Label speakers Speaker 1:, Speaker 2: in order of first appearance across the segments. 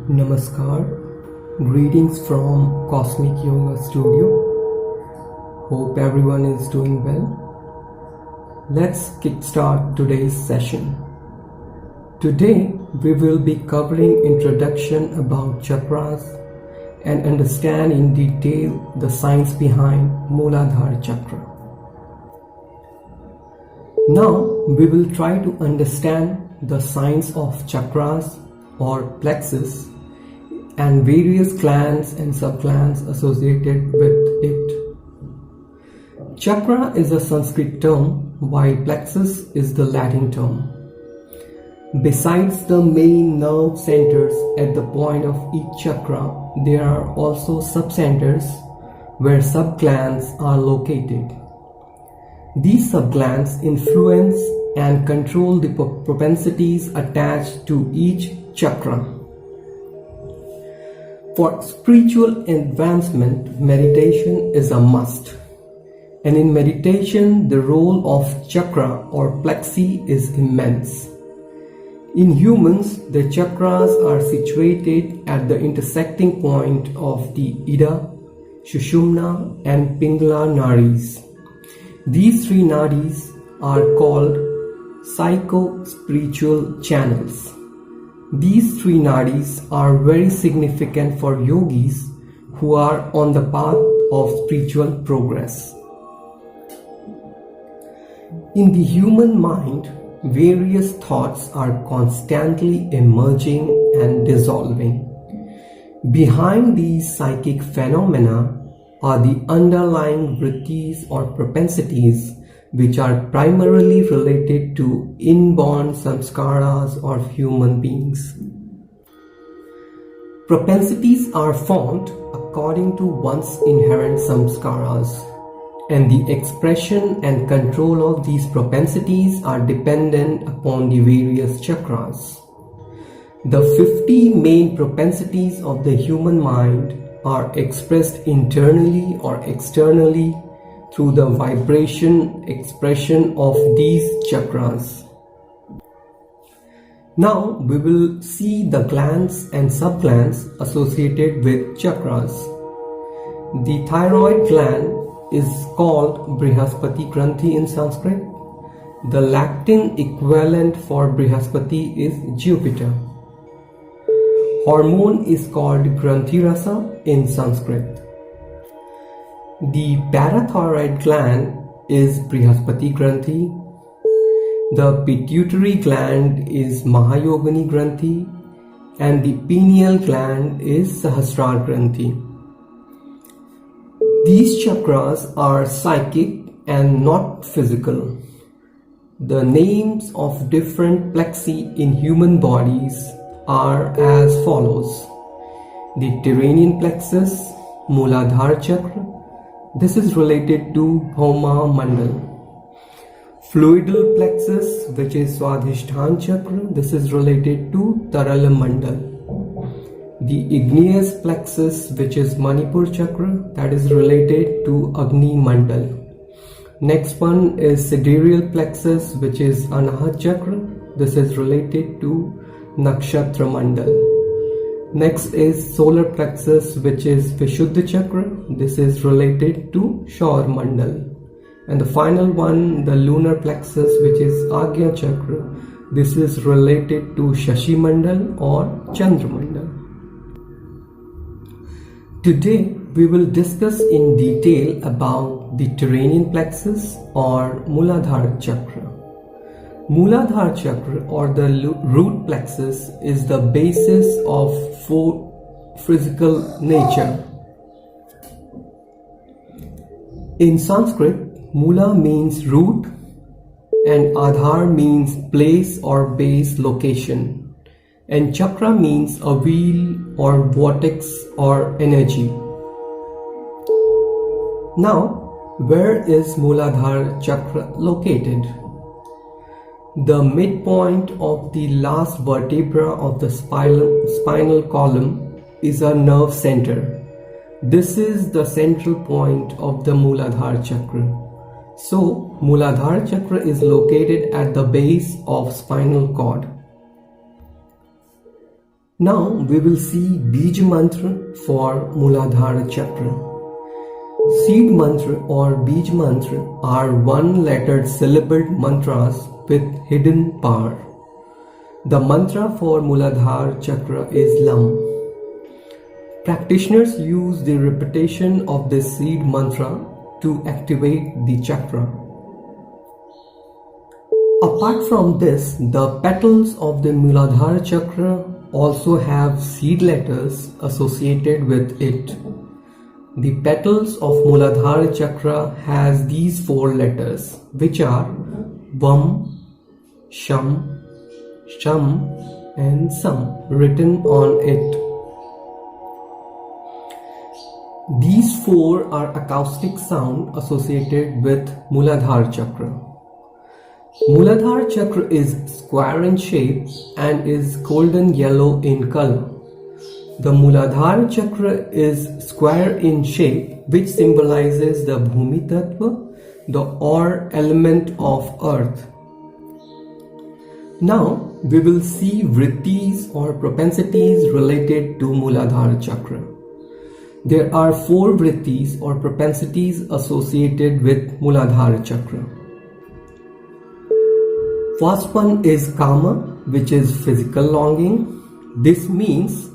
Speaker 1: Namaskar, greetings from Cosmic Yoga Studio. Hope everyone is doing well. Let's kickstart today's session. Today we will be covering introduction about chakras and understand in detail the science behind Mooladhara Chakra. Now we will try to understand the science of chakras or plexus and various glands and subglands associated with it. Chakra is a Sanskrit term, while plexus is the Latin term. Besides the main nerve centers at the point of each chakra, there are also subcenters where subglands are located. These subglands influence and control the propensities attached to each chakra. For spiritual advancement, meditation is a must. And in meditation, the role of chakra or plexi is immense. In humans, the chakras are situated at the intersecting point of the Ida, Sushumna and Pingala nadis. These three nadis are called psycho-spiritual channels. These three nadis are very significant for yogis who are on the path of spiritual progress. In the human mind, various thoughts are constantly emerging and dissolving. Behind these psychic phenomena are the underlying vrittis or propensities which are primarily related to inborn samskaras of human beings. Propensities are formed according to one's inherent samskaras, and the expression and control of these propensities are dependent upon the various chakras. The 50 main propensities of the human mind are expressed internally or externally through the vibration expression of these chakras. Now we will see the glands and subglands associated with chakras. The thyroid gland is called Brihaspati Granthi in Sanskrit. The Latin equivalent for Brihaspati is Jupiter. Hormone is called Granthi Rasa in Sanskrit. The parathyroid gland is Brihaspati Granthi. The pituitary gland is Mahayogini Granthi, and the pineal gland is Sahasrara Granthi. These chakras are psychic and not physical. The names of different plexi in human bodies are as follows. The Terranian plexus, Mooladhara Chakra. This is related to Bhauma Mandal. Fluidal plexus, which is Swadhisthana Chakra. This is related to Tarala Mandal. The igneous plexus, which is Manipur Chakra, that is related to Agni Mandal. Next one is sidereal plexus, which is Anahat Chakra. This is related to Nakshatra Mandal. Next is solar plexus, which is Vishuddha Chakra. This is related to Shaur Mandal. And the final one, the lunar plexus, which is Agya Chakra. This is related to Shashi Mandal or Chandra Mandal. Today we will discuss in detail about the Terranian plexus or Mooladhara Chakra. Mooladhara Chakra or the root plexus is the basis of physical nature. In Sanskrit, Moola means root and Adhar means place or base location, and Chakra means a wheel or vortex or energy. Now, where is Mooladhara Chakra located? The midpoint of the last vertebra of the spinal column is a nerve center. This is the central point of the Mooladhara Chakra. So, Mooladhara Chakra is located at the base of spinal cord. Now we will see Bij Mantra for Muladhara Chakra. Seed Mantra or Bij Mantra are one-lettered syllabled mantras with hidden power. The mantra for Muladhara Chakra is Lam. Practitioners use the repetition of this seed mantra to activate the chakra. Apart from this, the petals of the Muladhara Chakra also have seed letters associated with it. The petals of Muladhara Chakra has these 4 letters, which are Vam, Sham, Sham and Sam written on it. These 4 are acoustic sound associated with Muladhara Chakra. Muladhara Chakra is square in shape and is golden yellow in color. The Muladhara Chakra is square in shape, which symbolizes the Bhumi Tattva, the or element of earth. Now we will see vrittis or propensities related to Muladhara Chakra. There are 4 vrittis or propensities associated with Muladhara Chakra. First one is Kama, which is physical longing. This means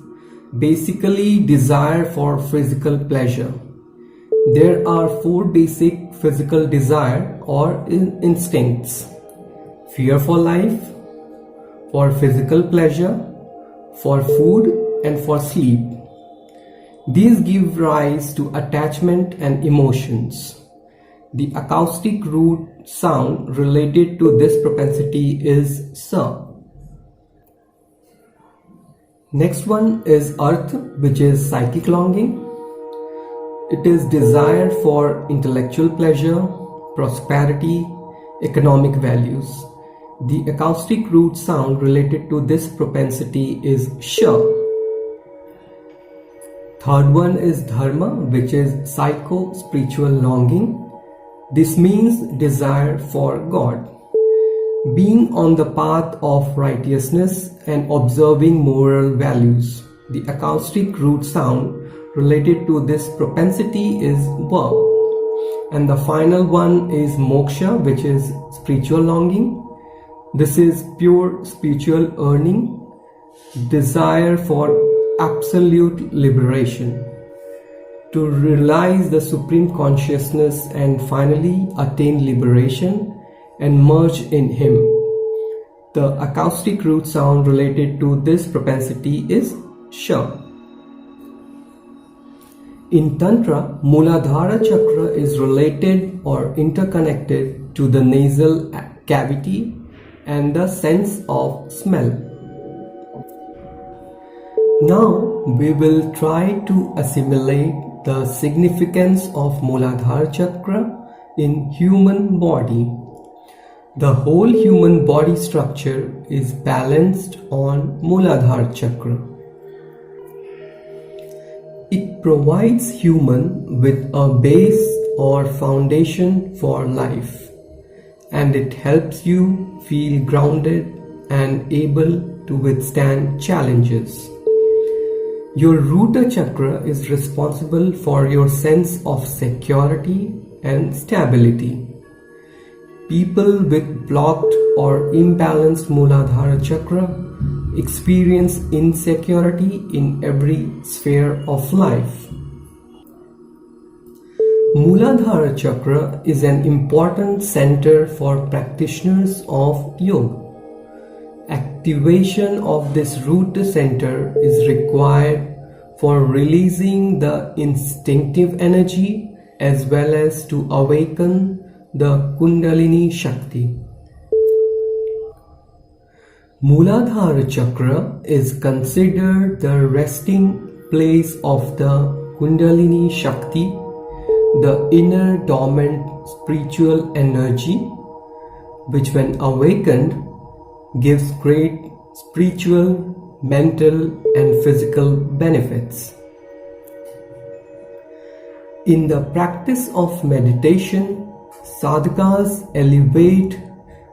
Speaker 1: basically desire for physical pleasure. There are 4 basic physical desire or instincts: fear for life, for physical pleasure, for food and for sleep. These give rise to attachment and emotions. The acoustic root sound related to this propensity is Sa. Next one is Arth, which is psychic longing. It is desire for intellectual pleasure, prosperity, economic values. The acoustic root sound related to this propensity is Sha. Third one is Dharma, which is psycho-spiritual longing. This means desire for God. Being on the path of righteousness and observing moral values. The acoustic root sound related to this propensity is Va. And the final one is Moksha, which is spiritual longing. This is pure spiritual earning, desire for absolute liberation, to realize the supreme consciousness and finally attain liberation and merge in Him. The acoustic root sound related to this propensity is Sha. In Tantra, Muladhara Chakra is related or interconnected to the nasal cavity and the sense of smell. Now we will try to assimilate the significance of Muladhara Chakra in human body. The whole human body structure is balanced on Muladhara Chakra. It provides human with a base or foundation for life, and it helps you feel grounded and able to withstand challenges. Your Ruta Chakra is responsible for your sense of security and stability. People with blocked or imbalanced Muladhara Chakra experience insecurity in every sphere of life. Muladhara Chakra is an important center for practitioners of yoga. Activation of this root center is required for releasing the instinctive energy as well as to awaken the Kundalini Shakti. Muladhara Chakra is considered the resting place of the Kundalini Shakti, the inner dormant spiritual energy, which when awakened gives great spiritual, mental and physical benefits. In the practice of meditation, sadhakas elevate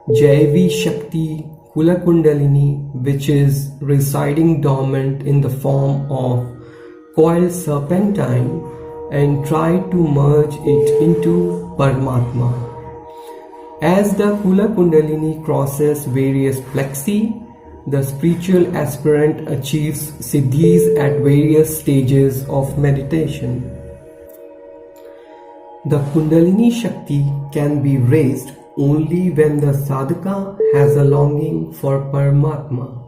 Speaker 1: Jaivi Shakti Kula Kundalini, which is residing dormant in the form of coiled serpentine, and try to merge it into Paramatma. As the Kula Kundalini crosses various plexi, the spiritual aspirant achieves siddhis at various stages of meditation. The Kundalini Shakti can be raised only when the sadhaka has a longing for Paramatma.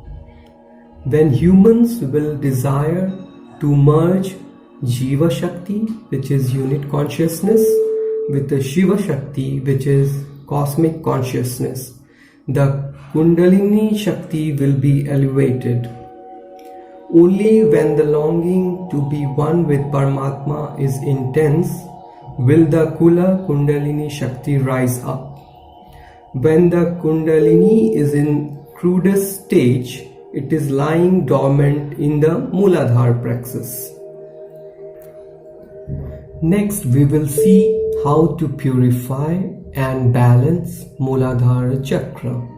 Speaker 1: When humans will desire to merge Jiva Shakti, which is unit consciousness, with the Shiva Shakti, which is cosmic consciousness, the Kundalini Shakti will be elevated. Only when the longing to be one with Paramatma is intense will the Kula Kundalini Shakti rise up. When the Kundalini is in crudest stage, it is lying dormant in the Muladhara plexus. Next, we will see how to purify and balance Muladhara Chakra.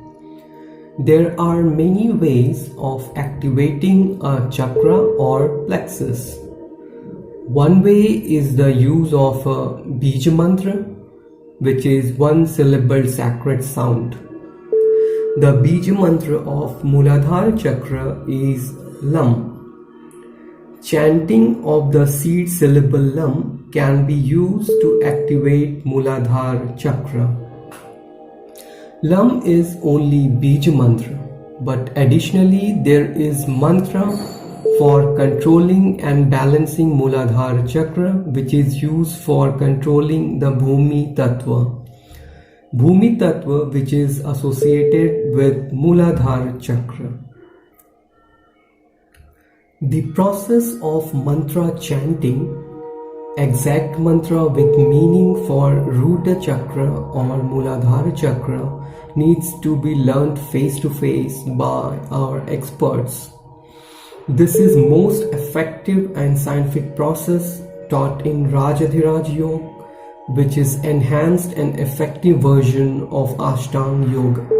Speaker 1: There are many ways of activating a chakra or plexus. One way is the use of a Bija Mantra, which is one syllable sacred sound. The Bija Mantra of Muladhara Chakra is Lam. Chanting of the seed syllable Lam can be used to activate Muladhara Chakra. Lam is only Bija Mantra, but additionally there is mantra for controlling and balancing Muladhara Chakra, which is used for controlling the Bhumi Tattva. Bhumi Tattva, which is associated with Muladhara Chakra. The process of mantra chanting, exact mantra with meaning for Ruta Chakra or Muladhara Chakra, needs to be learnt face to face by our experts. This is most effective and scientific process taught in Rajadhiraj Yoga, which is enhanced and effective version of Ashtanga Yoga.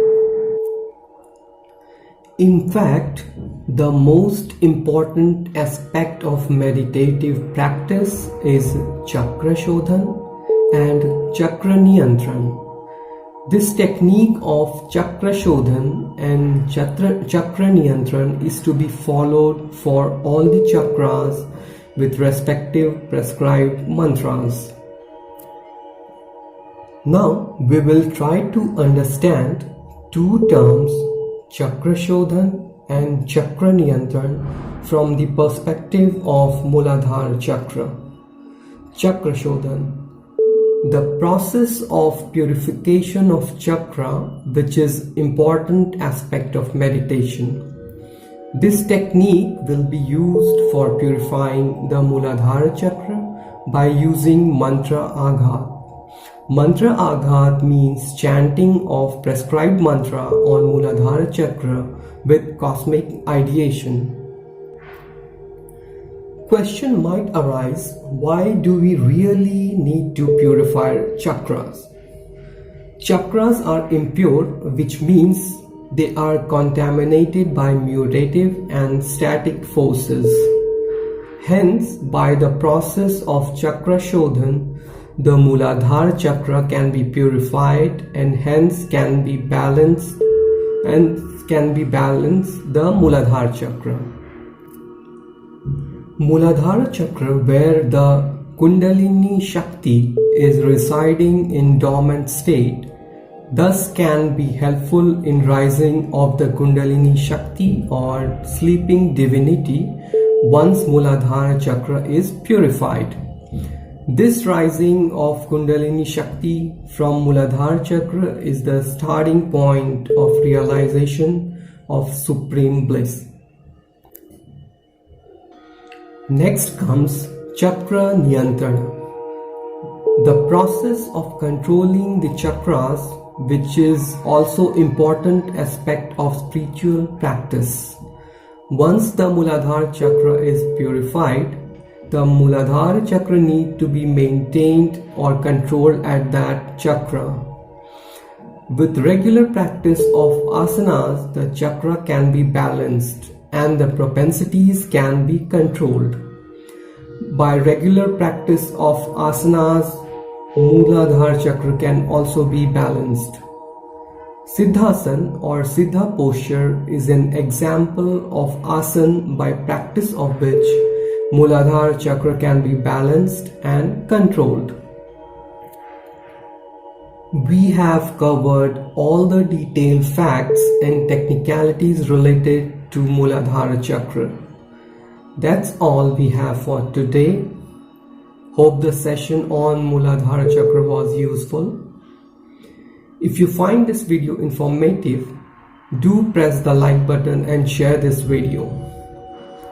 Speaker 1: In fact, the most important aspect of meditative practice is Chakra Shodhan and Chakra Niyantran. This technique of Chakra Shodhan and Chakra Niyantran is to be followed for all the chakras with respective prescribed mantras. Now we will try to understand two terms, Chakra Shodhan and Chakra Niyantran, from the perspective of Muladhara Chakra. Chakra Shodhan, the process of purification of chakra, which is important aspect of meditation. This technique will be used for purifying the Muladhara Chakra by using Mantra Aghat. Mantra Aghat means chanting of prescribed mantra on Muladhara Chakra with cosmic ideation. Question might arise, why do we really need to purify chakras? Chakras are impure, which means they are contaminated by mutative and static forces. Hence, by the process of Chakra Shodhan, the Muladhara Chakra can be purified and hence can be balanced the Muladhara Chakra. Muladhara Chakra, where the Kundalini Shakti is residing in dormant state, thus can be helpful in rising of the Kundalini Shakti or sleeping divinity once Muladhara Chakra is purified. This rising of Kundalini Shakti from Muladhara Chakra is the starting point of realization of supreme bliss. Next comes Chakra Niyantrana, the process of controlling the chakras, which is also important aspect of spiritual practice. Once the Muladhara Chakra is purified, the Muladhara Chakra need to be maintained or controlled at that chakra. With regular practice of asanas, the chakra can be balanced and the propensities can be controlled. By regular practice of asanas, Mooladhara chakra can also be balanced. Siddhasana or Siddha posture is an example of asana by practice of which Mooladhara chakra can be balanced and controlled. We have covered all the detailed facts and technicalities related to Mooladhara chakra. That's all we have for today. Hope the session on Mooladhara chakra was useful. If you find this video informative, do press the like button and share this video.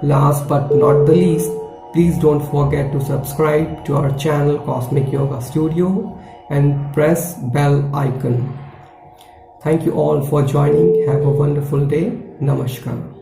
Speaker 1: Last but not the least, please don't forget to subscribe to our channel Cosmic Yoga Studio and press bell icon. Thank you all for joining. Have a wonderful day. Namaskar.